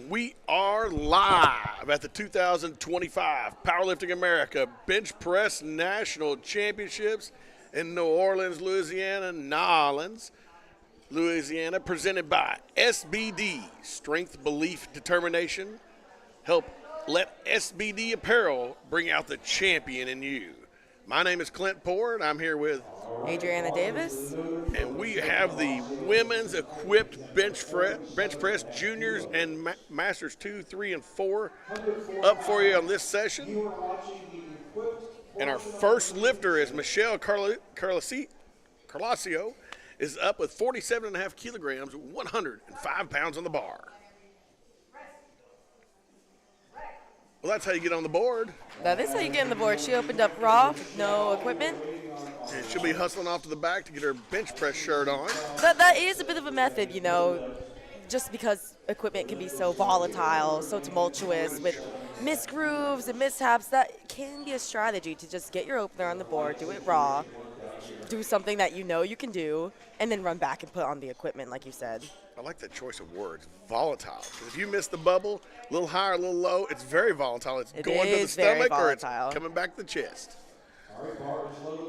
We are live at the 2025 Powerlifting America Bench Press National Championships in New Orleans, Louisiana, Louisiana, presented by SBD, Strength, Belief, Determination. Let SBD Apparel bring out the champion in you. My name is Clint Poore, and I'm here with Adriana Davis. And we have the women's equipped bench press juniors and masters 2, 3, and 4 up for you on this session. And our first lifter is Michelle Carlasio is up with 47.5 kilograms, 105 pounds on the bar. Well, that's how you get on the board. That is how you get on the board. She opened up raw, no equipment. And she'll be hustling off to the back to get her bench press shirt on. That is a bit of a method, just because equipment can be so volatile, so tumultuous with misgrooves and mishaps. That can be a strategy to just get your opener on the board, do it raw, do something that you can do, and then run back and put on the equipment, like you said. I like that choice of words, volatile. Because if you miss the bubble, a little higher, a little low, it's very volatile. It's going to the stomach or it's coming back to the chest.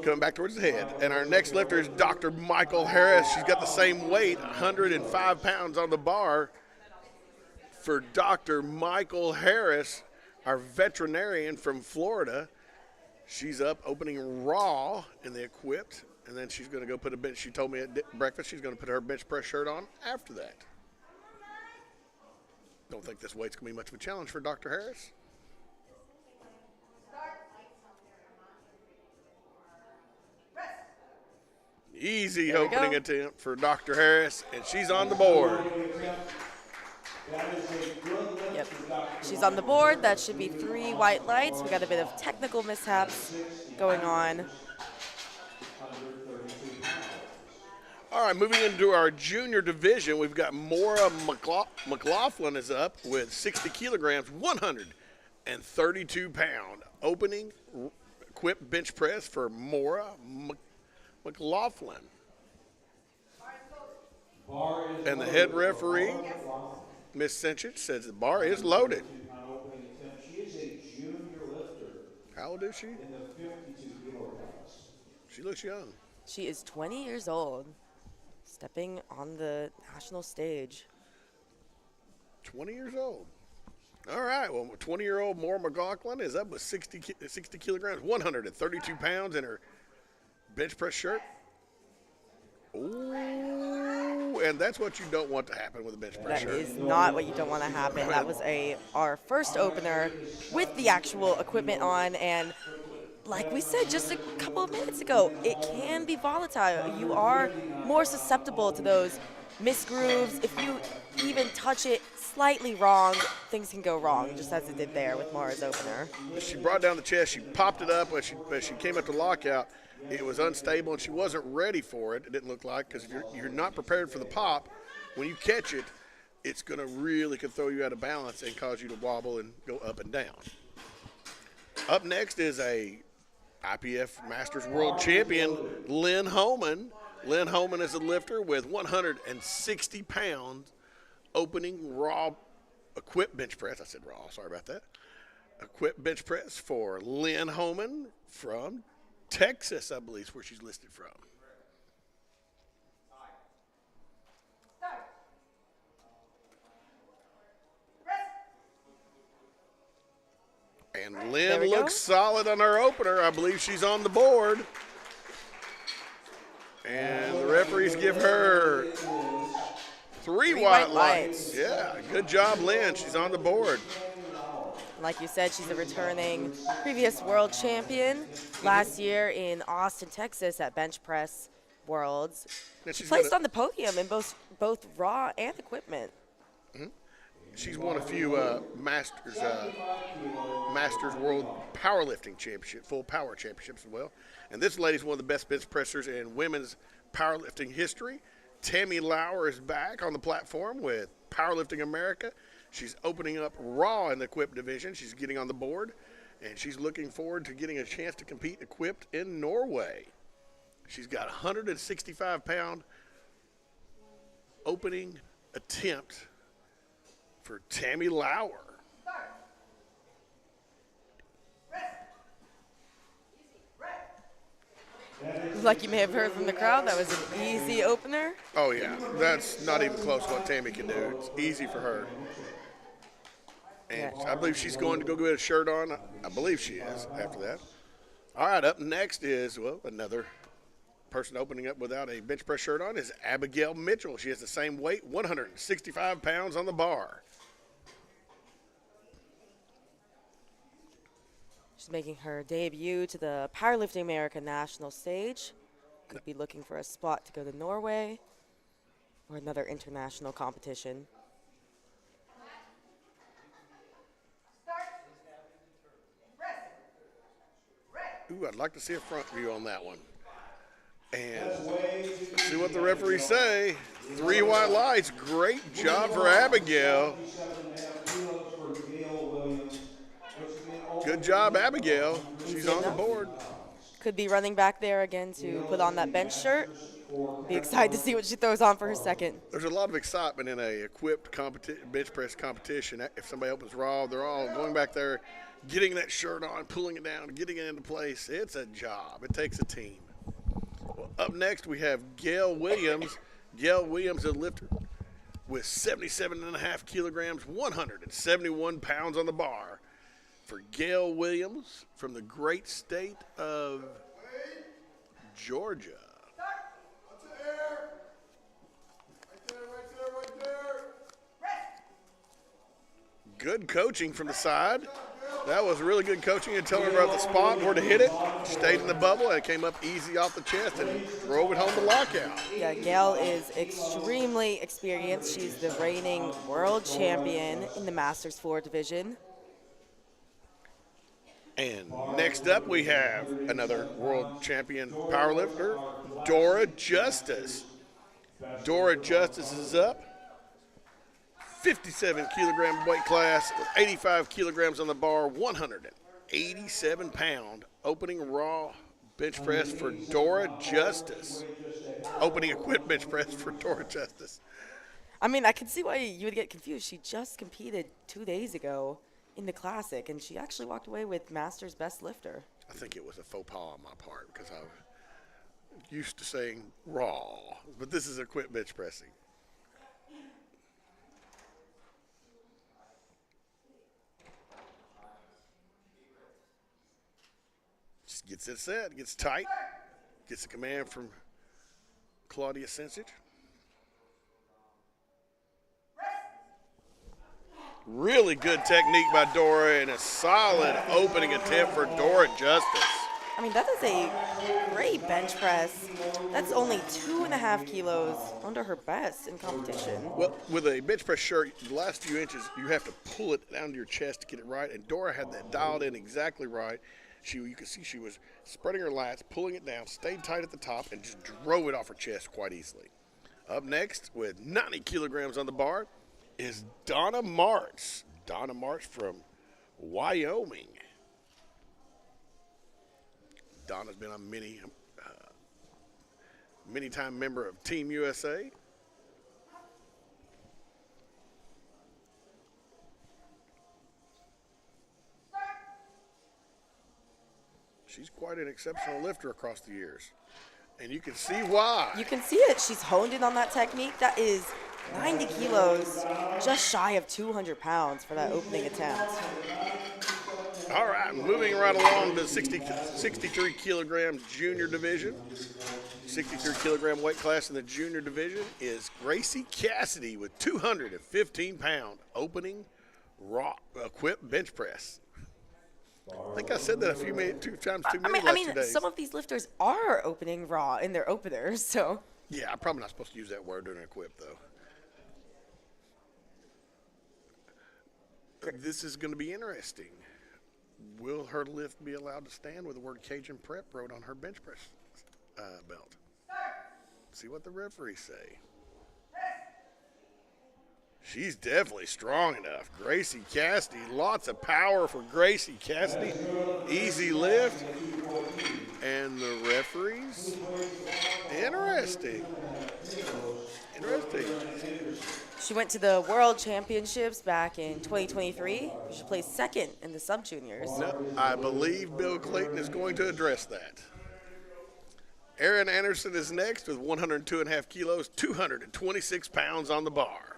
Coming back towards the head. And our next lifter is Dr. Michael Harris. She's got the same weight, 105 pounds on the bar. For Dr. Michael Harris, our veterinarian from Florida, she's up opening raw in the equipped. And then she's going to go put a bench. She told me at breakfast she's going to put her bench press shirt on after that. Don't think this weight's going to be much of a challenge for Dr. Harris. Easy opening attempt for Dr. Harris, and she's on the board. Yep. She's on the board. That should be 3 white lights. We got a bit of technical mishaps going on. All right, moving into our junior division, we've got Maura McLaughlin is up with 60 kilograms, 132 pound opening equipped bench press for Maura McLaughlin. And the head referee, Ms. Cinchich, says the bar is loaded. She is a junior lifter. How old is she? In the 52 kilograms. She looks young. She is 20 years old, stepping on the national stage. 20 years old. All right, well, 20-year-old Maura McLaughlin is up with 60 kilograms, 132 pounds in her bench press shirt. Ooh, and that's what you don't want to happen with a bench press shirt. That is not what you don't want to happen. That was our first opener with the actual equipment on, and like we said just a couple of minutes ago, it can be volatile. You are more susceptible to those misgrooves. If you even touch it slightly wrong, things can go wrong, just as it did there with Maura's opener. She brought down the chest. She popped it up as she came up to lockout. It was unstable, and she wasn't ready for it. It didn't look like, because if you're not prepared for the pop, when you catch it, it's going to really could throw you out of balance and cause you to wobble and go up and down. Up next is a IPF Masters World Champion, Lynn Holman. Lynn Holman is a lifter with 160 pounds opening raw equipped bench press. I said raw, sorry about that. Equipped bench press for Lynn Holman from Texas, I believe is where she's listed from. And Lynn looks solid on her opener. I believe she's on the board. And the referees give her 3 white lights. Yeah, good job, Lynn. She's on the board. Like you said, she's a returning previous world champion last year in Austin, Texas at Bench Press Worlds. She placed on the podium in both raw and equipment. Mm-hmm. She's won a few Masters World Powerlifting Championship, full power championships as well. And this lady's one of the best bench pressers in women's powerlifting history. Tammy Lauer is back on the platform with Powerlifting America. She's opening up raw in the equipped division. She's getting on the board, and she's looking forward to getting a chance to compete equipped in Norway. She's got a 165-pound opening attempt for Tammy Lauer. Like you may have heard from the crowd, that was an easy opener. Oh, yeah. That's not even close what Tammy can do. It's easy for her. And I believe she's going to go get a shirt on. I believe she is after that. All right, up next is, well, another person opening up without a bench press shirt on is Abigail Mitchell. She has the same weight, 165 pounds on the bar. She's making her debut to the Powerlifting America National stage. Could be looking for a spot to go to Norway or another international competition. Ooh, I'd like to see a front view on that one. And let's see what the referees say. 3 white lights. Great job for Abigail. Good job, Abigail. She's on the board. Could be running back there again to put on that bench shirt. Be excited to see what she throws on for her second. There's a lot of excitement in a equipped bench press competition. If somebody opens raw, they're all going back there, getting that shirt on, pulling it down, getting it into place. It's a job. It takes a team. Well, up next, we have Gail Williams. Gail Williams, a lifter with 77.5 kilograms, 171 pounds on the bar. For Gail Williams from the great state of Georgia. Good coaching from the side. That was really good coaching and telling her about the spot, where to hit it. Stayed in the bubble and it came up easy off the chest and drove it home to lockout. Yeah, Gail is extremely experienced. She's the reigning world champion in the Masters 4 division. And next up, we have another world champion powerlifter, Dora Justice. Dora Justice is up. 57 kilogram weight class with 85 kilograms on the bar, 187 pound opening raw bench press for Dora Justice. Opening equipped bench press for Dora Justice. I mean, I can see why you would get confused. She just competed 2 days ago in the Classic, and she actually walked away with Masters Best Lifter. I think it was a faux pas on my part because I'm used to saying raw, but this is equipped bench pressing. Just gets it set, gets tight, gets a command from Claudia Sensich. Really good technique by Dora and a solid opening attempt for Dora Justice. I mean, that is a great bench press. That's only 2.5 kilos under her best in competition. Well, with a bench press shirt, the last few inches, you have to pull it down to your chest to get it right, and Dora had that dialed in exactly right. You could see she was spreading her lats, pulling it down, stayed tight at the top, and just drove it off her chest quite easily. Up next, with 90 kilograms on the bar, is Donna March. Donna March from Wyoming. Donna's been a many-time member of Team USA. She's quite an exceptional lifter across the years, and you can see why. You can see it. She's honed in on that technique. That is 90 kilos, just shy of 200 pounds for that opening attempt. All right, moving right along to 63 kilogram junior division. 63 kilogram weight class in the junior division is Gracie Cassidy with 215 pound opening raw equipped bench press. I think I said that two times too many last 2 days. Some of these lifters are opening raw in their openers, so. Yeah, I'm probably not supposed to use that word during equip, though. This is going to be interesting. Will her lift be allowed to stand with the word Cajun Prep wrote on her bench press belt? See what the referees say. She's definitely strong enough. Gracie Cassidy, lots of power for Gracie Cassidy. Easy lift. And the referees, interesting. She went to the World Championships back in 2023. She placed second in the sub-juniors. No, I believe Bill Clayton is going to address that. Erin Anderson is next with 102.5 kilos, 226 pounds on the bar.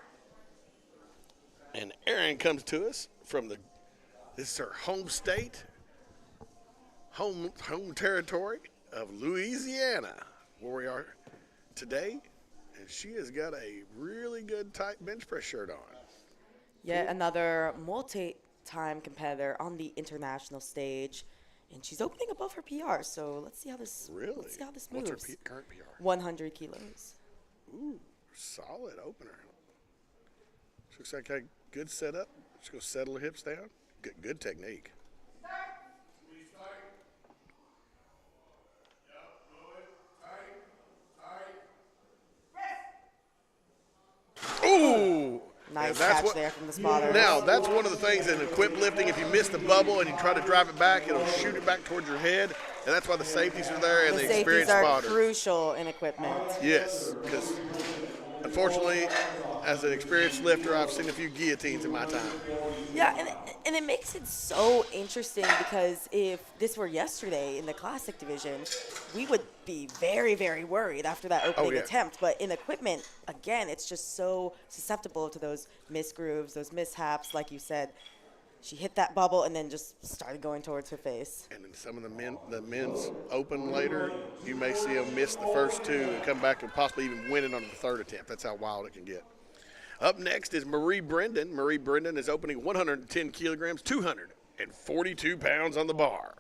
And Erin comes to us from this is her home state, home territory of Louisiana, where we are today. And she has got a really good tight bench press shirt on. Yet another multi-time competitor on the international stage. And she's opening above her PR, so let's see how this Really? Let's see how this What's moves. her current PR? 100 kilos. Ooh, solid opener. She looks like a good setup. She's going to settle her hips down. Good technique. Ooh! Nice And that's catch there from the spotter. Now, that's one of the things in equip lifting. If you miss the bubble and you try to drive it back, it'll shoot it back towards your head. And that's why the safeties are there and the the safeties experienced are spotter. crucial in equipment. Yes, because unfortunately, as an experienced lifter, I've seen a few guillotines in my time. Yeah, and it makes it so interesting because if this were yesterday in the classic division, we would be very, very worried after that opening yeah. attempt. But in equipment, again, it's just so susceptible to those misgrooves, those mishaps, like you said. She hit that bubble and then just started going towards her face. And in some of the men's open later, you may see them miss the first two and come back and possibly even win it on the third attempt. That's how wild it can get. Up next is Marie Brendan. Marie Brendan is opening 110 kilograms, 242 pounds on the bar.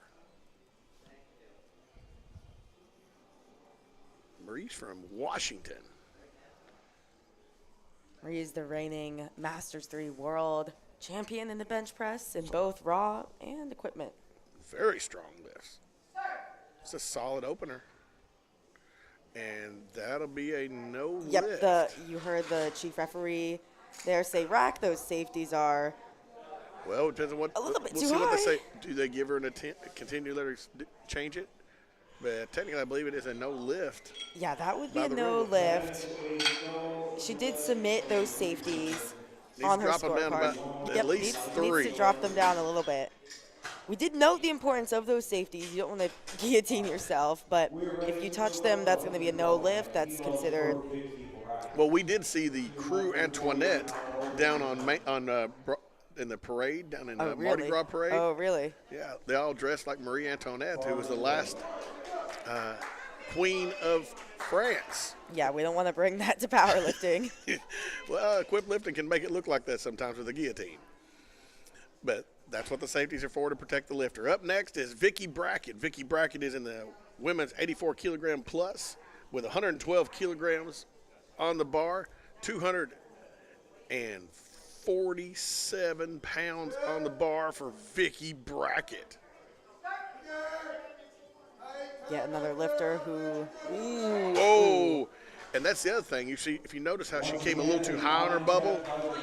Marie's from Washington. Marie's the reigning Masters 3 world champion in the bench press in both raw and equipment. Very strong lifts. It's a solid opener. And that'll be a no Yep, lift. you heard the chief referee there say rack. Those safeties are Well, it depends on what. a little bit we'll too see what they high. say. Do they give her an attempt, continue to let her change it? But technically, I believe it is a no lift. Yeah, that would be By a the no rule. lift. She did submit those safeties Needs on to her drop them down scorecard. about at least needs three. to drop them down a little bit. We did note the importance of those safeties. You don't want to guillotine yourself, but if you touch them, that's going to be a no lift. That's considered. Well, we did see the crew Antoinette down in the parade down in Oh, really? Mardi Gras parade. Oh, really? Yeah, they all dressed like Marie Antoinette, who was the last queen of France. Yeah, we don't want to bring that to powerlifting. Well, equip lifting can make it look like that sometimes with a guillotine. But that's what the safeties are for, to protect the lifter. Up next is Vicky Brackett. Vicky Brackett is in the women's 84 kilogram plus with 112 kilograms on the bar, 247 pounds on the bar for Vicky Brackett. Yet another lifter who. Ooh, oh, and that's the other thing. You see, if you notice how she came a little too high on her bubble,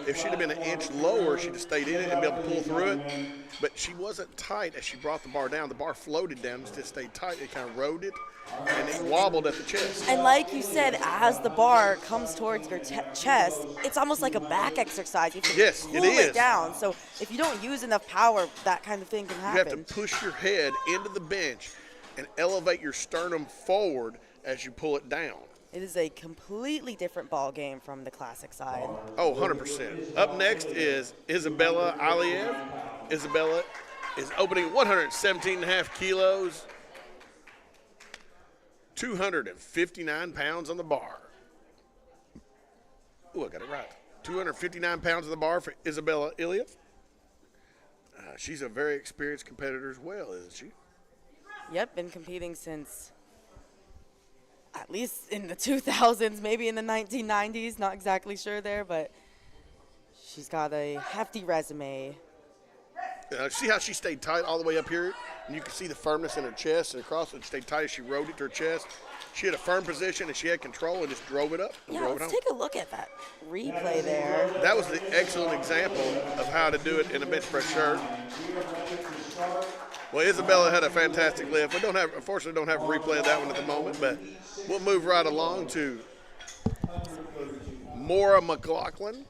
if she'd have been an inch lower, she'd have stayed in it and be able to pull through it. But she wasn't tight as she brought the bar down. The bar floated down, just stayed tight. It kind of rode it, and it wobbled at the chest. And like you said, as the bar comes towards your chest, it's almost like a back exercise. You have to Yes, pull it is. down. So if you don't use enough power, that kind of thing can You happen. have to push your head into the bench and elevate your sternum forward as you pull it down. It is a completely different ball game from the classic side. Oh, 100%. Up next is Isabella Aliev. Isabella is opening 117.5 kilos, 259 pounds on the bar. Ooh, I got it right. 259 pounds on the bar for Isabella Aliev. She's a very experienced competitor as well, isn't she? Yep, been competing since at least in the 2000s, maybe in the 1990s. Not exactly sure there, but she's got a hefty resume. See how she stayed tight all the way up here? And you can see the firmness in her chest and across it. She stayed tight as she rode it to her chest. She had a firm position and she had control and just drove it up. Yeah, drove it let's home. take a look at that replay there. That was an excellent example of how to do it in a bench press shirt. Well, Isabella had a fantastic lift. We unfortunately don't have a replay of that one at the moment, but we'll move right along to Maura McLaughlin.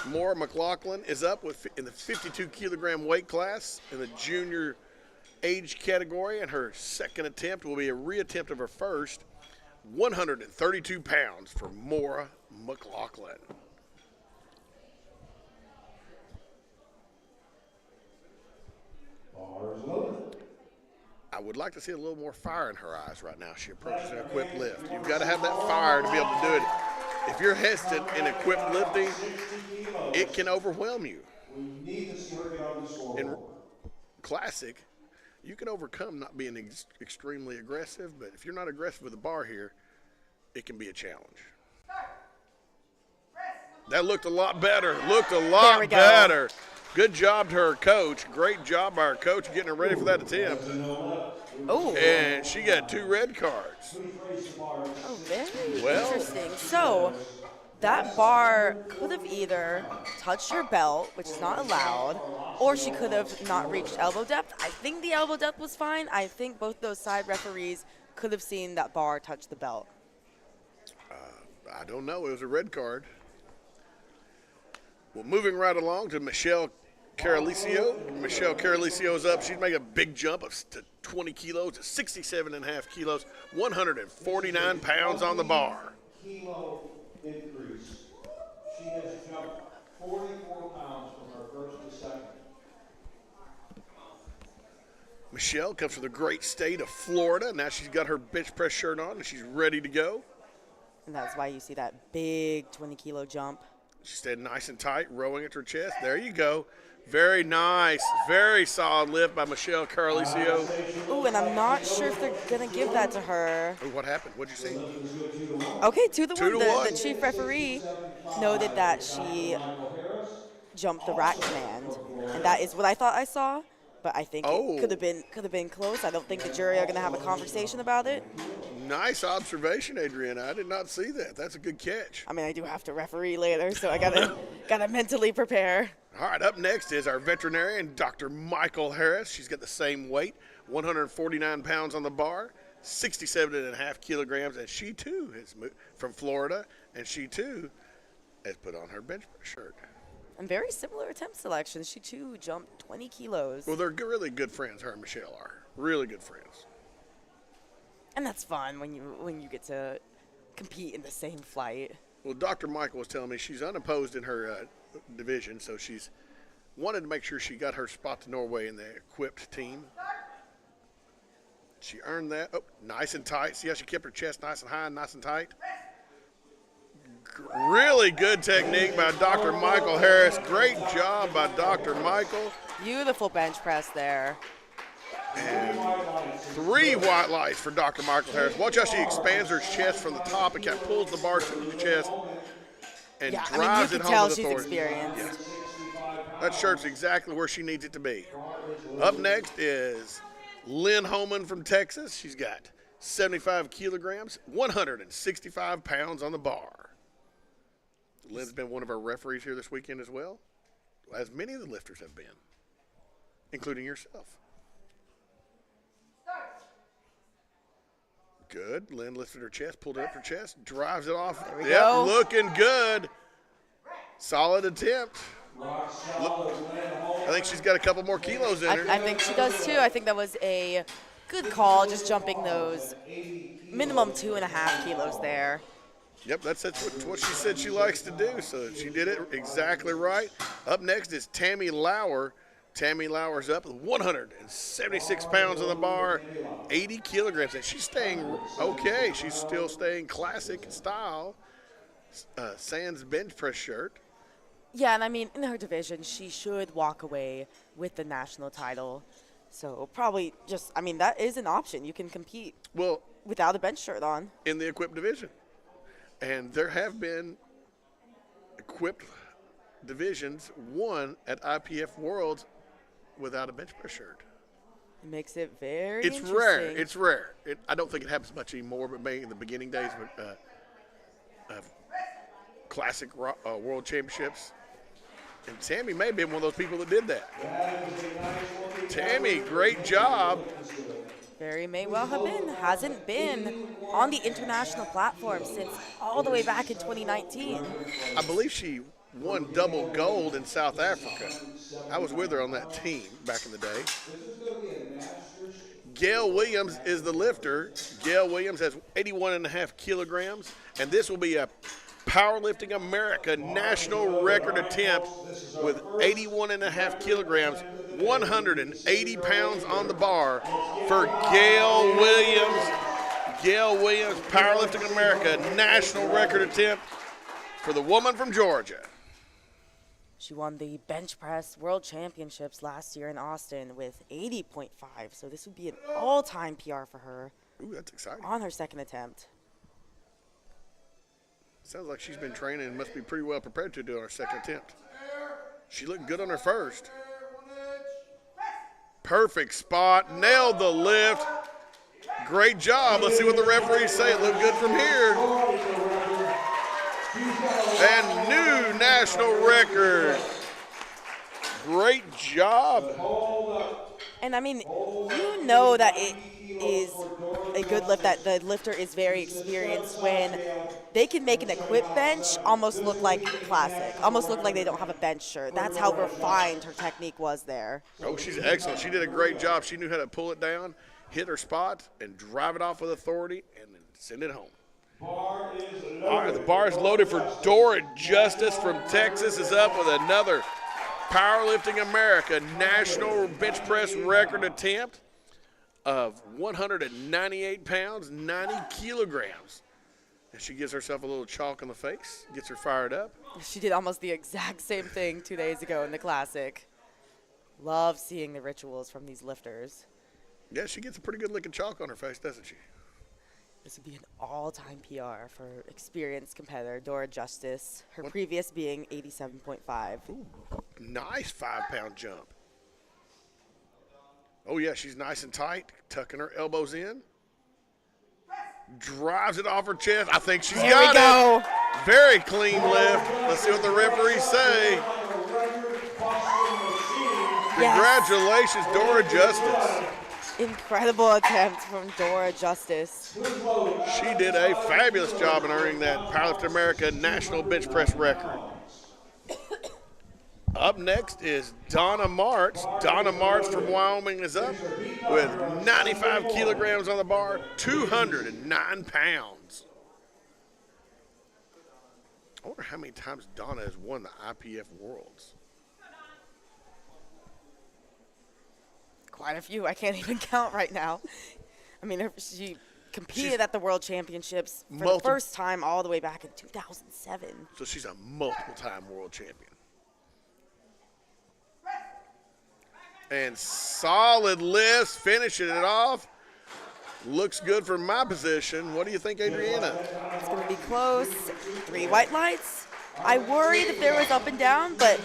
Maura McLaughlin is up in the 52 kilogram weight class in the junior age category, and her second attempt will be a reattempt of her first. 132 pounds for Maura McLaughlin. I would like to see a little more fire in her eyes right now. She approaches an equipped lift. You've got to have that fire to be able to do it. If you're hesitant in equipped lifting, it can overwhelm you. In classic, you can overcome not being extremely aggressive, but if you're not aggressive with the bar here, it can be a challenge. That looked a lot better. Better. Good job to her coach. Great job by her coach getting her ready for that attempt. Oh. And she got 2 red cards. Oh, very interesting. So that bar could have either touched her belt, which is not allowed, or she could have not reached elbow depth. I think the elbow depth was fine. I think both those side referees could have seen that bar touch the belt. I don't know. It was a red card. Well, moving right along to Michelle Caralicio. Michelle Caralicio is up. She's making a big jump to 20 kilos to 67.5 kilos, 149 pounds on the bar. Kilo increase. She has jumped 44 pounds from her first to second. Michelle comes from the great state of Florida. Now she's got her bench press shirt on and she's ready to go. And that's why you see that big 20-kilo jump. She stayed nice and tight, rowing at her chest. There you go. Very nice. Very solid lift by Michelle Caralicio. Ooh, and I'm not sure if they're going to give that to her. Ooh, what happened? What'd you see? Okay, 2 to 1. to one. The chief referee noted that she jumped the rack command. And that is what I thought I saw. But I think it could have been close. I don't think the jury are going to have a conversation about it. Nice observation, Adriana. I did not see that. That's a good catch. I mean, I do have to referee later, so I gotta mentally prepare. All right, up next is our veterinarian, Dr. Michael Harris. She's got the same weight, 149 pounds on the bar, 67.5 kilograms, and she too is from Florida, and she too has put on her bench press shirt. And very similar attempt selection. She too jumped 20 kilos. Well, they're really good friends, her and Michelle are. Really good friends. And that's fun when you get to compete in the same flight. Well, Dr. Michael was telling me she's unopposed in her division, so she's wanted to make sure she got her spot to Norway in the equipped team. She earned that. Oh, nice and tight. See how she kept her chest nice and high and nice and tight? Really good technique by Dr. Michael Harris. Great job by Dr. Michael. Beautiful bench press there. And 3 white lights for Dr. Michael Harris. Watch how she expands her chest from the top and kind of pulls the bar to the chest and drives you it can tell home with she's authority. experienced. Yeah. That shirt's exactly where she needs it to be. Up next is Lynn Holman from Texas. She's got 75 kilograms, 165 pounds on the bar. Lynn's been one of our referees here this weekend as well, as many of the lifters have been, including yourself. Good. Lynn lifted her chest, pulled it up her chest, drives it off. There we go. Looking good. Solid attempt. Look, I think she's got a couple more kilos in her. I think she does too. I think that was a good call, just jumping those minimum 2.5 kilos there. Yep, that's what she said she likes to do, so she did it exactly right. Up next is Tammy Lauer. Tammy Lauer's up with 176 pounds on the bar, 80 kilograms, and she's staying okay. She's still staying classic style, sans bench press shirt. Yeah, and I mean, in her division, she should walk away with the national title. So probably just, I mean, that is an option. You can compete without a bench shirt on. In the equipped division. And there have been equipped divisions won at IPF Worlds without a bench press shirt. It makes it very It's interesting. rare. It's rare. I don't think it happens much anymore, but maybe in the beginning days of classic world championships. And Tammy may have been one of those people that did that. Tammy, great job. Very may well have been. Hasn't been on the international platform since all the way back in 2019. I believe she won double gold in South Africa. I was with her on that team back in the day. Gail Williams is the lifter. Gail Williams has 81.5 kilograms, and this will be a Powerlifting America national record attempt with 81.5 kilograms, 180 pounds on the bar for Gail Williams. Gail Williams, Powerlifting America national record attempt for the woman from Georgia. She won the bench press world championships last year in Austin with 80.5, so this would be an all-time PR for her. Ooh, that's exciting. On her second attempt. Sounds like she's been training and must be pretty well prepared to do on her second attempt. She looked good on her first. Perfect spot, nailed the lift. Great job. Let's see what the referees say. It looked good from here. And new national record. Great job. And I mean, you know that it is a good lift, that the lifter is very experienced when they can make an equip bench almost look like classic, almost look like they don't have a bench shirt. That's how refined her technique was there. Oh, she's excellent. She did a great job. She knew how to pull it down, hit her spot, and drive it off with authority, and then send it home. All right, the bar is loaded for Dora Justice from Texas is up with another Powerlifting America national bench press record attempt of 198 pounds, 90 kilograms. And she gives herself a little chalk on the face, gets her fired up. She did almost the exact same thing 2 days ago in the Classic. Love seeing the rituals from these lifters. Yeah, she gets a pretty good looking chalk on her face, doesn't she? This would be an all-time PR for experienced competitor Dora Justice, her previous being 87.5. Ooh, nice 5-pound jump. Oh, yeah, she's nice and tight, tucking her elbows in. Drives it off her chest. I think she's got it. Very clean lift. Let's see what the referees say. Congratulations, Dora Justice. Incredible attempt from Dora Justice. She did a fabulous job in earning that Powerlifting America national bench press record. Up next is Donna Martz. Donna Martz from Wyoming is up with 95 kilograms on the bar, 209 pounds. I wonder how many times Donna has won the IPF Worlds. Quite a few. I can't even count right now. I mean, she competed at the World Championships for the first time all the way back in 2007. So she's a multiple-time world champion. And solid lifts, finishing it off. Looks good from my position. What do you think, Adriana? It's going to be close. 3 white lights. I worried if there was up and down, but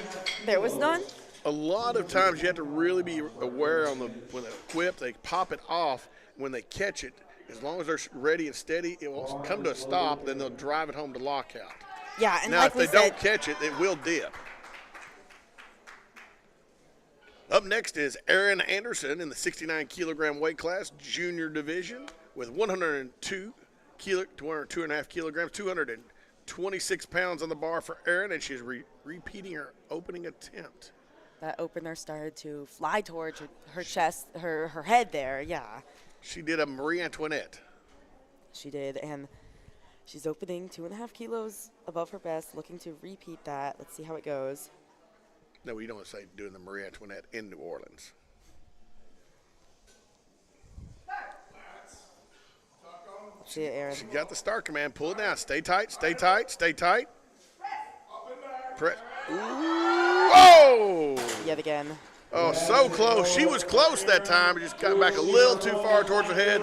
there was none. A lot of times you have to really be aware when they equip, they pop it off. When they catch it, as long as they're ready and steady, it will come to a stop, then they'll drive it home to lockout. Yeah, and now, like if they don't catch it, it will dip. Up next is Erin Anderson in the 69-kilogram weight class, junior division, with 102.5 kilograms, 226 pounds on the bar for Erin, and she's repeating her opening attempt. That opener started to fly towards her chest, her head there, yeah. She did a Marie Antoinette. She did, and she's opening 2.5 kilos above her best, looking to repeat that. Let's see how it goes. No, you don't want to say doing the Marie Antoinette in New Orleans. See it, Erin. She got the start command. Pull it down. Stay tight, stay tight, stay tight. Press. Ooh, whoa! Yet again. Oh, so close. She was close that time, but just got back a little too far towards her head.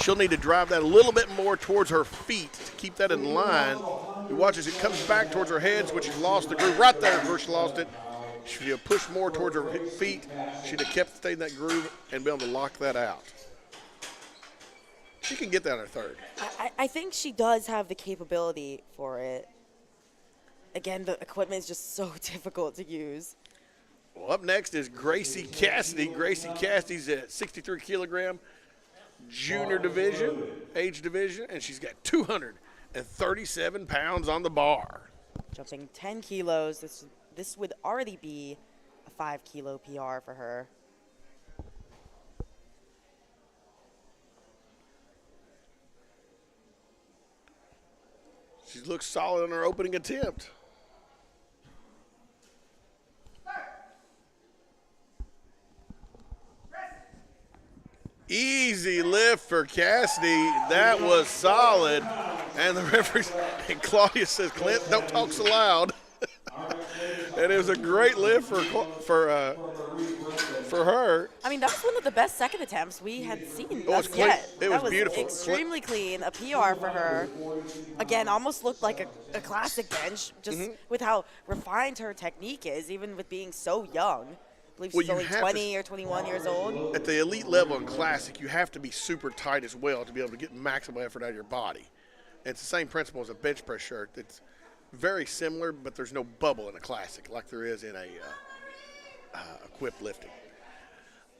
She'll need to drive that a little bit more towards her feet to keep that in line. You watch as it comes back towards her head, when she lost the groove. Right there where she lost it. She would have pushed more towards her feet. She'd have stayed in that groove and been able to lock that out. She can get that on her third. I think she does have the capability for it. again, the equipment is just so difficult to use. Well, up next is Gracie Cassidy. Gracie Cassidy's at 63 kilogram junior division, age division, and she's got 237 pounds on the bar. Jumping 10 kilos. This would already be a 5 kilo PR for her. She looks solid on her opening attempt. Easy lift for Cassidy. That was solid. And the referee, and Claudia says, Clint, don't talk so loud. And it was a great lift for her. I mean, that was one of the best second attempts we had seen was thus clean. yet. It was beautiful. Extremely clean, a PR for her. Again, almost looked like a classic bench, just with how refined her technique is, even with being so young. I believe she's only 20 or 21 years old. At the elite level in classic, you have to be super tight as well to be able to get maximal effort out of your body. And it's the same principle as a bench press shirt. It's very similar, but there's no bubble in a classic like there is in a equipped lifting.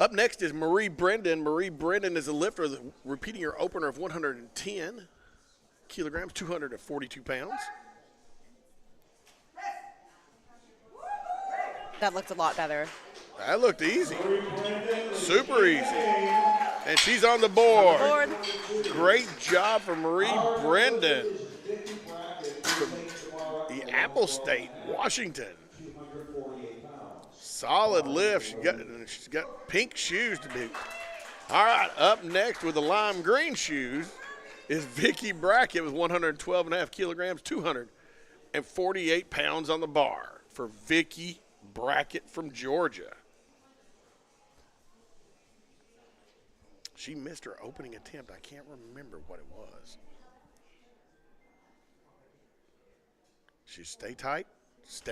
Up next is Marie Brendan. Marie Brendan is a lifter repeating her opener of 110 kilograms, 242 pounds. That looked a lot better. That looked easy. Super easy. And she's on the board. Great job for Marie Brendan from the Apple State, Washington. Solid lift. She's got pink shoes to boot. All right, up next with the lime green shoes is Vicky Brackett with 112.5 kilograms, 248 pounds on the bar for Vicky Brackett from Georgia. She missed her opening attempt. I can't remember what it was. Stay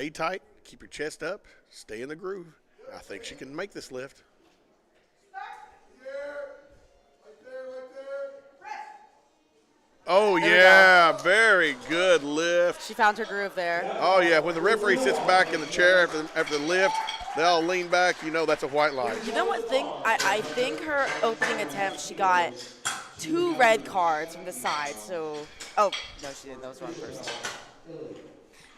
tight, keep your chest up, stay in the groove. I think she can make this lift. Oh, yeah, very good lift. She found her groove there. Oh, yeah, when the referee sits back in the chair after the lift, they all lean back, you know that's a white light. You know what thing? I think her opening attempt, she got 2 red cards from the side. So, oh, no, she didn't. That was the wrong person.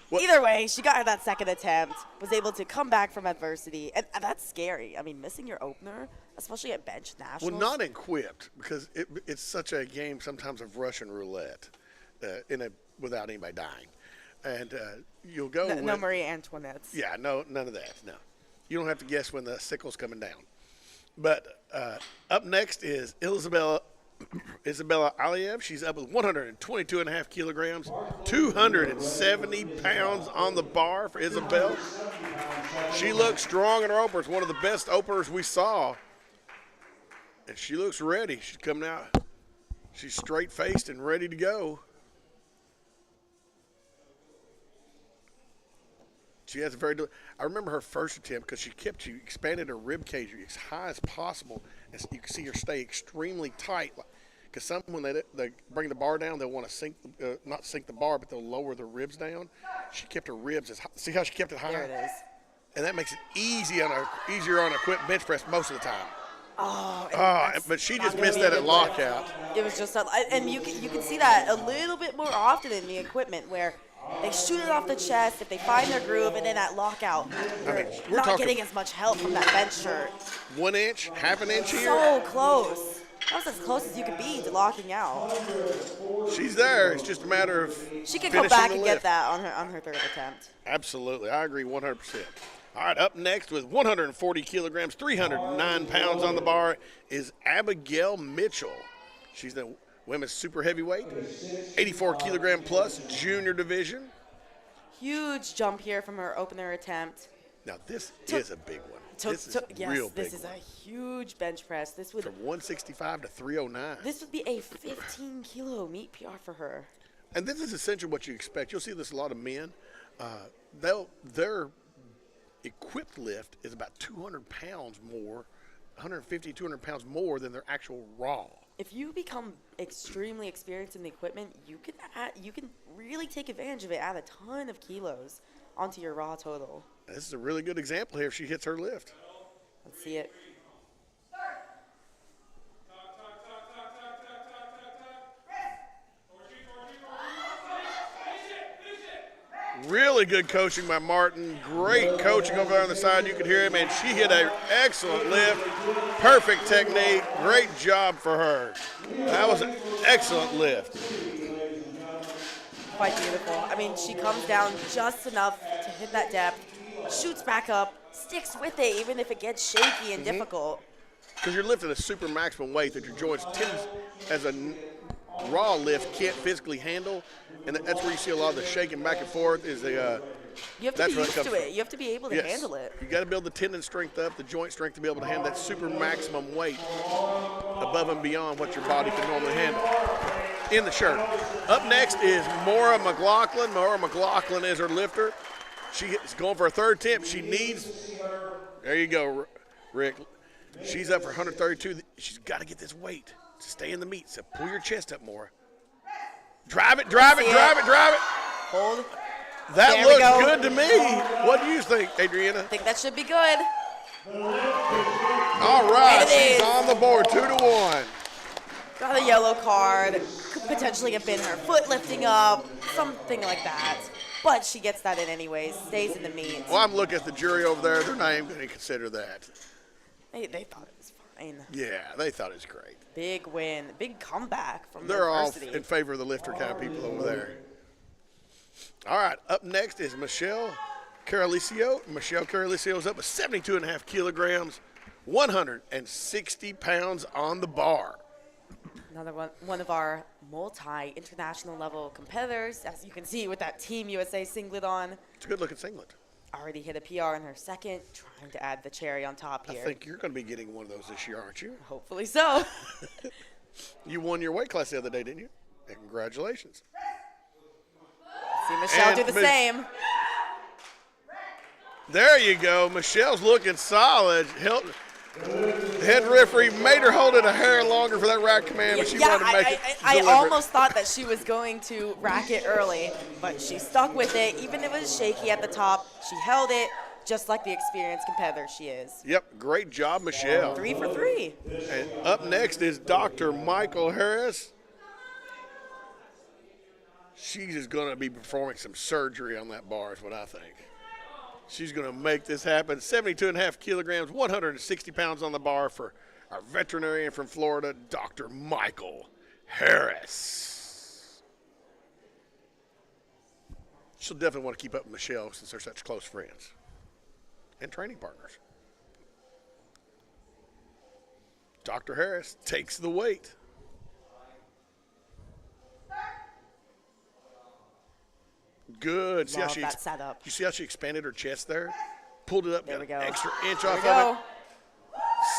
What? Either way, she got that second attempt, was able to come back from adversity. And that's scary. I mean, missing your opener, especially at bench nationals. Well, not equipped, because it's such a game sometimes of Russian roulette without anybody dying. And you'll go no Marie Antoinette's. Yeah, no, none of that, no. You don't have to guess when the sickle's coming down. But up next is Isabella Aliev. She's up with 122.5 kilograms, 270 pounds on the bar for Isabel. She looks strong in her opener. It's one of the best openers we saw. And she looks ready. She's coming out. She's straight-faced and ready to go. She has a very. I remember her first attempt because she expanded her rib cage as high as possible, and you can see her stay extremely tight. Because some when they bring the bar down, they'll want to not sink the bar, but they'll lower the ribs down. She kept her ribs as high. See how she kept it high? There it is. And that makes it easier on a quick bench press most of the time. But she just missed that at lockout. It was just, and you can see that a little bit more often in the equipment where they shoot it off the chest if they find their groove, and then at lockout, we're not getting as much help from that bench shirt. 1 inch, half an inch here. So close. That was as close as you could be to locking out. She's there. It's just a matter of she can come back and get that on her third attempt. Absolutely. I agree 100%. All right, up next with 140 kilograms, 309 pounds on the bar is Abigail Mitchell. She's the women's super heavyweight, 84 kilogram plus, junior division. Huge jump here from her opener attempt. Now, this is a big one. This is a huge bench press. This would from 165 to 309. This would be a 15 kilo meet PR for her. And this is essentially what you expect. You'll see this a lot of men. Their equipped lift is about 200 pounds more, 150, 200 pounds more than their actual raw. if you become extremely experienced in the equipment, you can really take advantage of it, add a ton of kilos onto your raw total. This is a really good example here if she hits her lift. Let's see it. Really good coaching by Martin. Great coaching over there on the side. You could hear him, and she hit an excellent lift. Perfect technique. Great job for her. That was an excellent lift. Quite beautiful. I mean, she comes down just enough to hit that depth, shoots back up, sticks with it even if it gets shaky and difficult. Because you're lifting a super maximum weight that your joints tend, as a raw lift, can't physically handle. And that's where you see a lot of the shaking back and forth is the you have to be used to it. You have to be able to handle it. You got to build the tendon strength up, the joint strength to be able to handle that super maximum weight above and beyond what your body can normally handle. In the shirt. Up next is Maura McLaughlin. Maura McLaughlin is her lifter. She is going for a third attempt. She needs, there you go, Rick. She's up for 132. She's got to get this weight to stay in the meet. So pull your chest up more. Drive it, drive it, drive it, drive it. Hold. That There we looks go. good to me. What do you think, Adriana? I think that should be good. All right, And it she's is. on the board, 2-1. Got a yellow card. Could potentially have been her foot lifting up, something like that. But she gets that in anyways. Stays in the meet. Well, I'm looking at the jury over there. They're not even going to consider that. They thought it was fine. Yeah, they thought it was great. Big win. Big comeback from They're all adversity. in favor of the lifter kind of people over there. All right, up next is Michelle Caralicio. Michelle Caralicio is up with 72.5 kilograms, 160 pounds on the bar. Another one of our multi-international level competitors, as you can see with that Team USA singlet on. It's a good-looking singlet. Already hit a PR in her second, trying to add the cherry on top here. I think you're going to be getting one of those this year, aren't you? Hopefully so. You won your weight class the other day, didn't you? And congratulations. See Michelle And do the same. There you go. Michelle's looking solid. The head referee made her hold it a hair longer for that rack command, but she wanted to make it I deliberate. almost thought that she was going to rack it early, but she stuck with it. Even if it was shaky at the top, she held it just like the experienced competitor she is. Yep, great job, Michelle. 3 for 3. And up next is Dr. Michael Harris. She's just going to be performing some surgery on that bar is what I think. She's going to make this happen. 72.5 kilograms, 160 pounds on the bar for our veterinarian from Florida, Dr. Michael Harris. She'll definitely want to keep up with Michelle since they're such close friends and training partners. Dr. Harris takes the weight. Good. Love that setup. You see how she expanded her chest there? Pulled it up, There got we go. an extra inch There off we of go. it.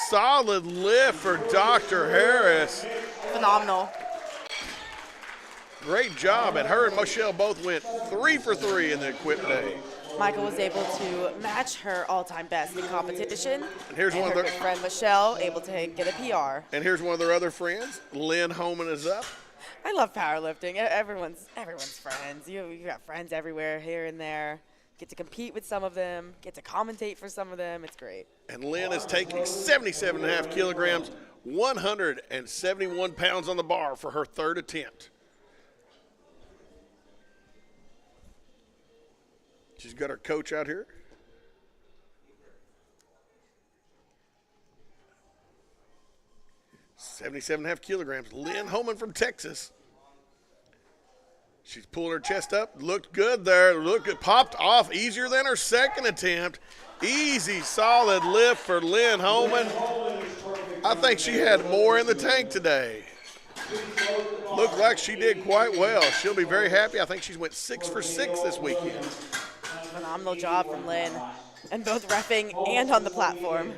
Solid lift for Dr. Harris. Phenomenal. Great job. And her and Michelle both went 3 for 3 in the equip day. Michael was able to match her all-time best in competition. And here's one of her their- good friend Michelle able to get a PR. And here's one of their other friends. Lynn Homan is up. I love powerlifting. Everyone's friends. You got friends everywhere, here and there. Get to compete with some of them. Get to commentate for some of them. It's great. And Lynn is taking 77.5 kilograms, 171 pounds on the bar for her third attempt. She's got her coach out here. $77.5 kilograms. Lynn Homan from Texas. She's pulling her chest up. Looked good there. Looked good. Popped off easier than her second attempt. Easy, solid lift for Lynn Homan. I think she had more in the tank today. Looked like she did quite well. She'll be very happy. I think she's went 6 for 6 this weekend. Phenomenal job from Lynn. And both reffing and on the platform.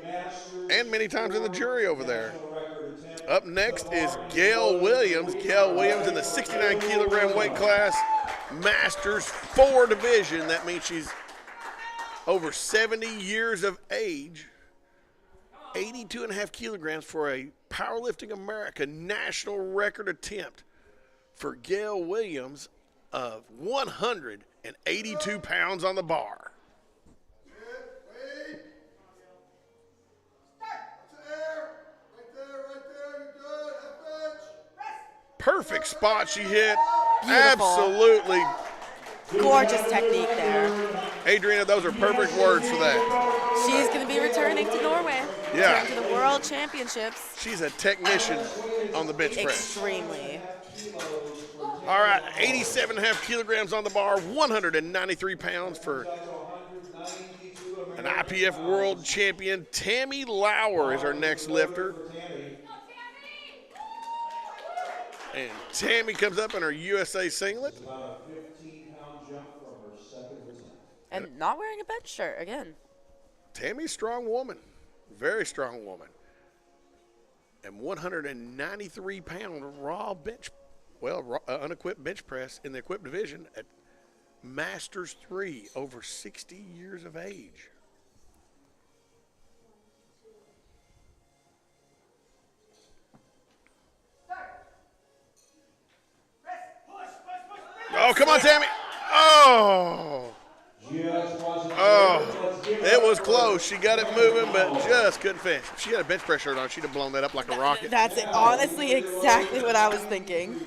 And many times in the jury over there. Up next is Gail Williams. Gail Williams in the 69 kilogram weight class, Masters 4 division. That means she's over 70 years of age. 82.5 kilograms for a Powerlifting America national record attempt for Gail Williams of 182 pounds on the bar. Perfect spot she hit. Beautiful. Absolutely. Gorgeous technique there. Adriana, those are perfect words for that. She's going to be returning to Norway. Yeah. Returning to the World Championships. She's a technician on the bench press. Extremely. All right, 87.5 kilograms on the bar, 193 pounds for an IPF world champion. Tammy Lauer is our next lifter. And Tammy comes up in her USA singlet. And not wearing a bench shirt again. Tammy's a strong woman, very strong woman. And 193-pound raw bench, unequipped bench press in the equipped division at Masters 3, over 60 years of age. Oh, come on, Tammy. Oh. Oh. It was close. She got it moving, but just couldn't finish. If she had a bench press shirt on, she'd have blown that up like a rocket. That's it. Honestly, exactly what I was thinking.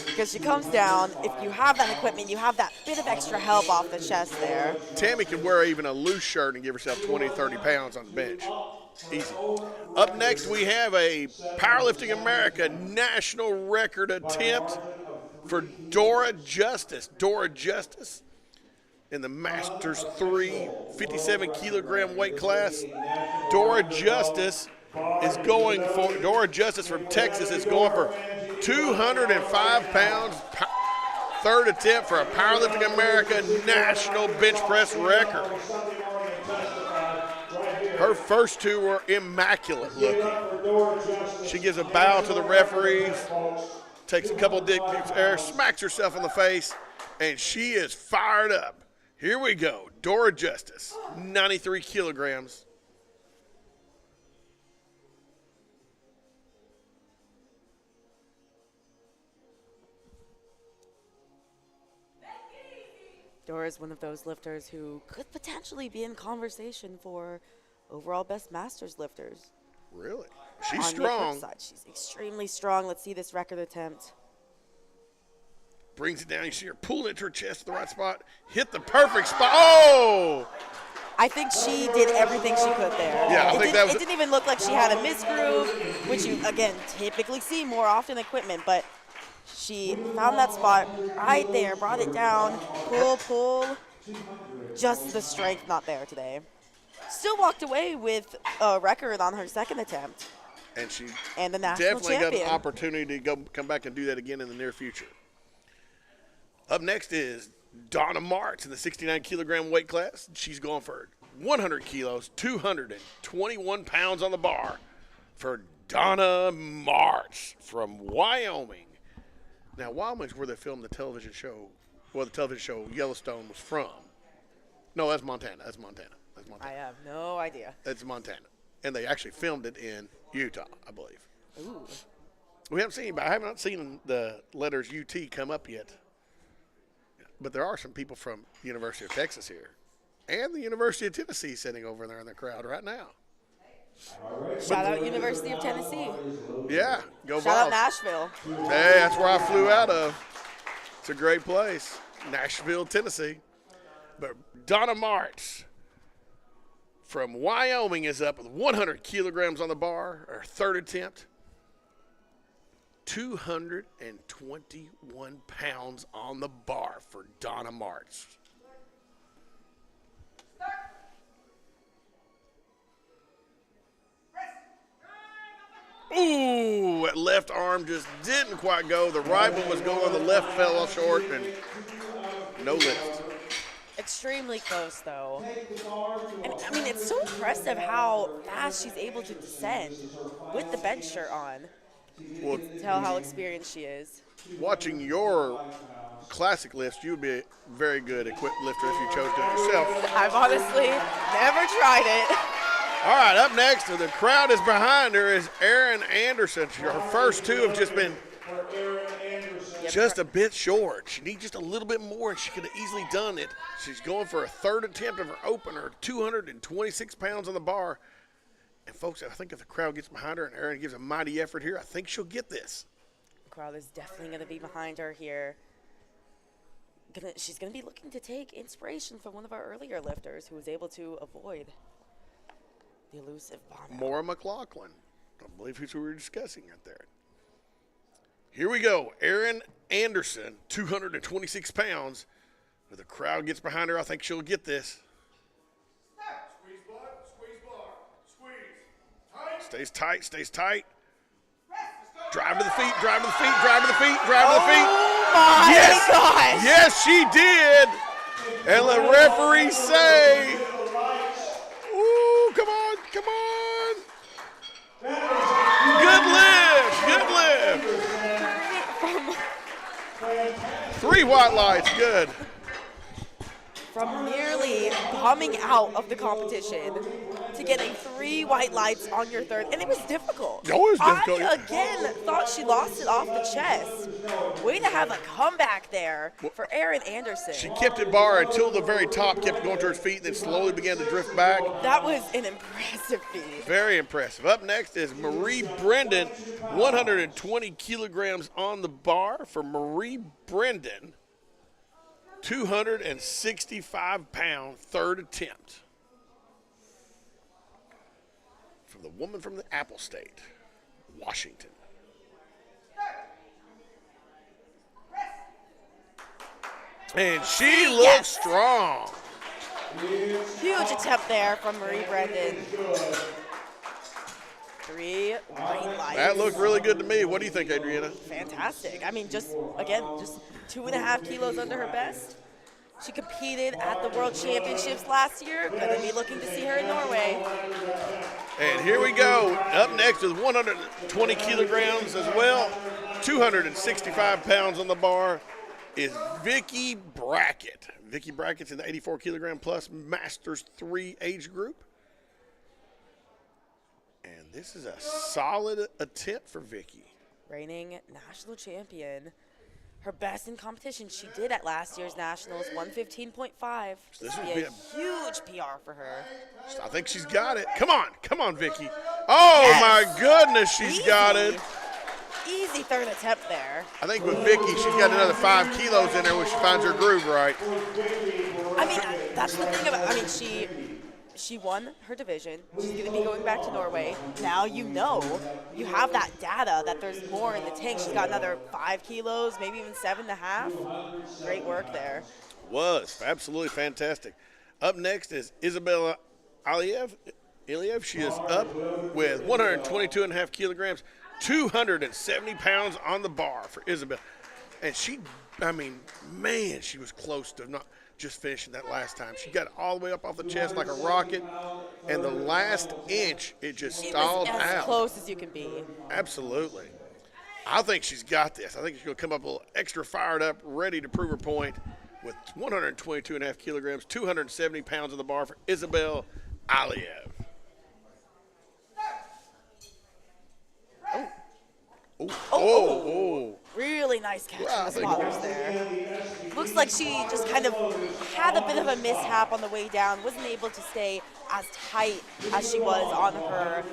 Because she comes down, if you have that equipment, you have that bit of extra help off the chest there. Tammy could wear even a loose shirt and give herself 20, 30 pounds on the bench. Easy. Up next, we have a Powerlifting America national record attempt for Dora Justice. Dora Justice in the Masters 3 57-kilogram weight class. Dora Justice from Texas is going for 205 pounds. Third attempt for a Powerlifting America national bench press record. Her first two were immaculate looking. She gives a bow to the referees, takes a couple deep air, smacks herself in the face, and she is fired up. Here we go. Dora Justice, 93 kilograms. Dora is one of those lifters who could potentially be in conversation for overall best Masters lifters. Really? She's On the strong. flip side, she's extremely strong. Let's see this record attempt. Brings it down. You see her pulling it to her chest at the right spot. Hit the perfect spot. Oh! I think she did everything she could there. Yeah, I think that was. It didn't even look like she had a misgroove, which you, again, typically see more often in equipment, but she found that spot right there, brought it down, pull. Just the strength not there today. Still walked away with a record on her second attempt. And she and the national definitely champion. got an opportunity to come back and do that again in the near future. Up next is Donna Martz in the 69-kilogram weight class. She's going for 100 kilos, 221 pounds on the bar for Donna Martz from Wyoming. Now, Wyoming's where they filmed the television show, the television show Yellowstone was from. No, that's Montana. I have no idea. That's Montana. And they actually filmed it in Utah, I believe. Ooh. I have not seen the letters UT come up yet. But there are some people from the University of Texas here and the University of Tennessee sitting over there in the crowd right now. Shout out University of Tennessee. Yeah, go Shout out Vols. Nashville. Hey, that's where I flew out of. It's a great place, Nashville, Tennessee. But Donna Martz from Wyoming is up with 100 kilograms on the bar, her third attempt. 221 pounds on the bar for Donna Martz. Ooh, that left arm just didn't quite go. The right one was going, the left fell short, and no lift. Extremely close, though. And, I mean, it's so impressive how fast she's able to descend with the bench shirt on. Well, You can tell how experienced she is. watching your classic lifts, you would be a very good equipped lifter if you chose to do it yourself. I've honestly never tried it. All right, up next, the crowd is behind her, is Erin Anderson. Her first two have just been just a bit short. She needs just a little bit more, and she could have easily done it. She's going for a third attempt of her opener, 226 pounds on the bar. And, folks, I think if the crowd gets behind her and Erin gives a mighty effort here, I think she'll get this. The crowd is definitely going to be behind her here. She's going to be looking to take inspiration from one of our earlier lifters who was able to avoid the elusive Bono. Maura McLaughlin. I believe who we were discussing right there. Here we go. Erin Anderson, 226 pounds. If the crowd gets behind her, I think she'll get this. Squeeze block, squeeze block, squeeze. Tight. Stays tight, stays tight. Drive to the feet, drive to the feet, drive to the feet, drive to the feet. Oh my Yes! gosh! Yes, she did. And the referee say, ooh, come on, come on. Good lift, good lift. 3 white lights, good. From nearly bombing out of the competition to getting 3 white lights on your third, and it was difficult. Oh, it was difficult. I, again, thought she lost it off the chest. Way to have a comeback there for Erin Anderson. She kept it bar until the very top, kept going to her feet, then slowly began to drift back. That was an impressive feat. Very impressive. Up next is Marie Brendan, 120 kilograms on the bar for Marie Brendan. 265-pound third attempt. From the woman from the Apple State, Washington. And she looks strong. Huge attempt there from Marie Brendan. 3 white lights. That looked really good to me. What do you think, Adriana? Fantastic. I mean, just 2.5 kilos under her best. She competed at the World Championships last year. Going to be looking to see her in Norway. And here we go. Up next is 120 kilograms as well. 265 pounds on the bar is Vicky Brackett. Vicky Brackett's in the 84 kilogram plus Masters 3 age group. And this is a solid attempt for Vicky. Reigning national champion. Her best in competition she did at last year's Nationals, 115.5. This would be a huge PR for her. I think she's got it. Come on, Vicky. Oh, yes. My goodness, she's got it. Easy third attempt there. I think with Vicky, she's got another 5 kilos in there when she finds her groove right. I mean, that's the thing about, she won her division. She's going to be going back to Norway. Now you have that data that there's more in the tank. She's got another 5 kilos, maybe even 7.5. Great work there. Was absolutely fantastic. Up next is Isabella Iliev. She is up with 122.5 kilograms, 270 pounds on the bar for Isabella. And she was close to not just finishing that last time. She got all the way up off the chest like a rocket, and the last inch, it just stalled out. As close as you can be. Absolutely. I think she's got this. I think she's going to come up a little extra fired up, ready to prove her point with 122.5 kilograms, 270 pounds on the bar for Isabel Iliev. Oh. Really nice catch from the spotters there. Looks like she just kind of had a bit of a mishap on the way down, wasn't able to stay as tight as she was on her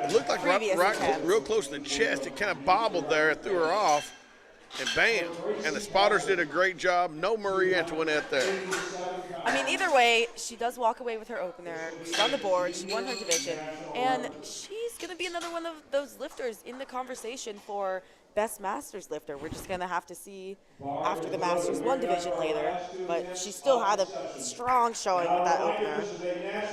It looked like right attempt. real close to the chest. It kind of bobbled there, it threw her off, and bam. And the spotters did a great job. No Marie Antoinette there. I mean, either way, she does walk away with her opener. She's on the board. She won her division. And she's going to be another one of those lifters in the conversation for Best Masters lifter. We're just going to have to see after the Masters 1 division later. But she still had a strong showing with that opener.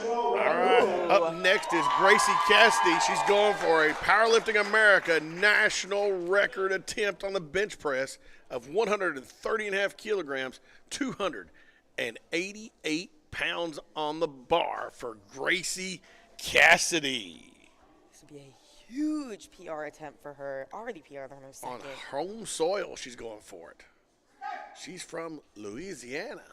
All right. Up next is Gracie Cassidy. She's going for a Powerlifting America national record attempt on the bench press of 130.5 kilograms, 288 pounds on the bar for Gracie Cassidy. This would be a huge PR attempt for her. Already PR'd on her second. On home soil, she's going for it. She's from Louisiana.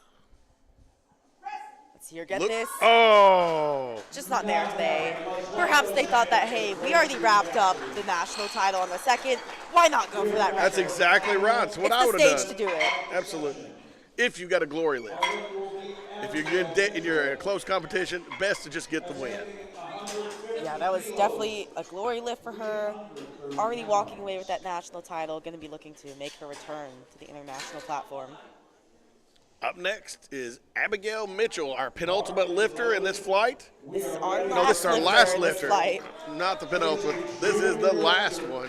Let's hear, get Look. this. Oh. Just not there today. Perhaps they thought that, hey, we already wrapped up the national title on the second. Why not go for that record? That's exactly right. That's what it's I would the have stage done. to do it. Absolutely. If you got a glory lift. If you're in a close competition, best to just get the win. Yeah, that was definitely a glory lift for her. Already walking away with that national title, going to be looking to make her return to the international platform. Up next is Abigail Mitchell, our penultimate lifter in this flight. This is our last No, this is our lifter last in this lifter. flight. Not the penultimate. This is the last one.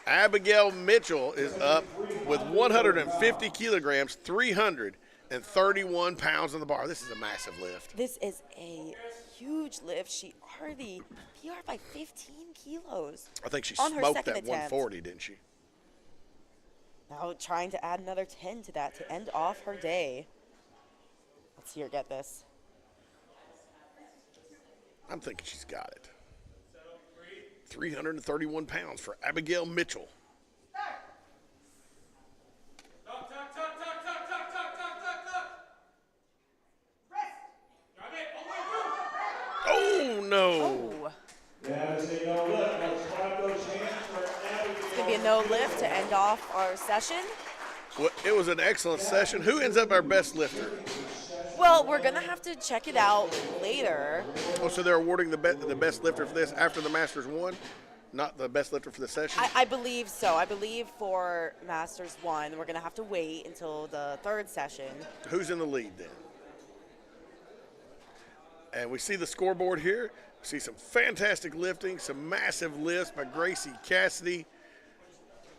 Abigail Mitchell is up with 150 kilograms, 331 pounds on the bar. This is a massive lift. This is a huge lift. She already PR by 15 kilos. I think she on her smoked second that attempt. 140, didn't she? Now trying to add another 10 to that to end off her day. Let's hear, get this. I'm thinking she's got it. 331 pounds for Abigail Mitchell. Oh, no. Oh, That is a no lift. Let's clap those hands for Abigail. it's going to be a no lift to end off our session. Well, it was an excellent session. Who ends up our best lifter? Well, we're going to have to check it out later. Oh, so they're awarding the best lifter for this after the Masters 1, not the best lifter for the session? I believe so. I believe for Masters 1, we're going to have to wait until the third session. Who's in the lead then? And we see the scoreboard here. We see some fantastic lifting, some massive lifts by Gracie Cassidy.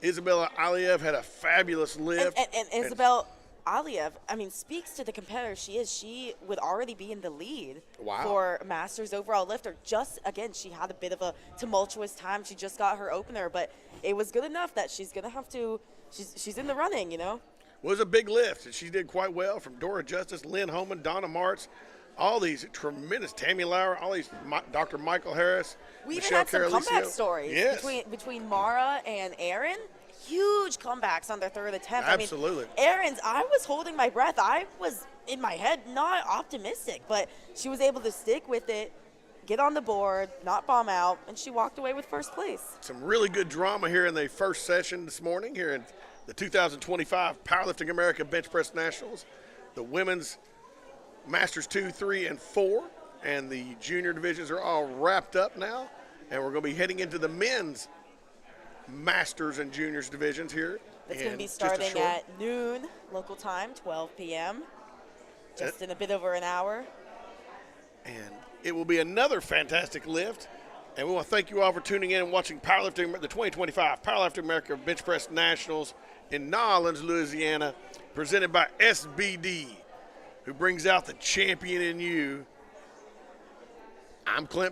Isabella Aliev had a fabulous lift. And Isabel Aliev, I mean, speaks to the competitor she is. She would already be in the lead Wow. for Masters overall lifter. Just, again, she had a bit of a tumultuous time. She just got her opener, but it was good enough that she's going to have to, she's in the running, you know? It was a big lift, and she did quite well from Dora Justice, Lynn Holman, Donna Martz, all these tremendous, Tammy Lauer, all these, Dr. Michael Harris, We even Michelle had some comeback Carolicio. stories Yes. between Mara and Erin. Huge comebacks on their third attempt. Absolutely. I mean, Erin's, I was holding my breath. I was, in my head, not optimistic, but she was able to stick with it, get on the board, not bomb out, and she walked away with first place. Some really good drama here in the first session this morning here in the 2025 Powerlifting America Bench Press Nationals. The women's Masters 2, 3, and 4, and the junior divisions are all wrapped up now, and we're going to be heading into the men's Masters and Juniors divisions here. It's going to be in just a starting short- at noon, local time, 12 p.m., just in a bit over an hour. And it will be another fantastic lift. And we want to thank you all for tuning in and watching Powerlifting, the 2025 Powerlifting America Bench Press Nationals in New Orleans, Louisiana, presented by SBD, who brings out the champion in you. I'm Clint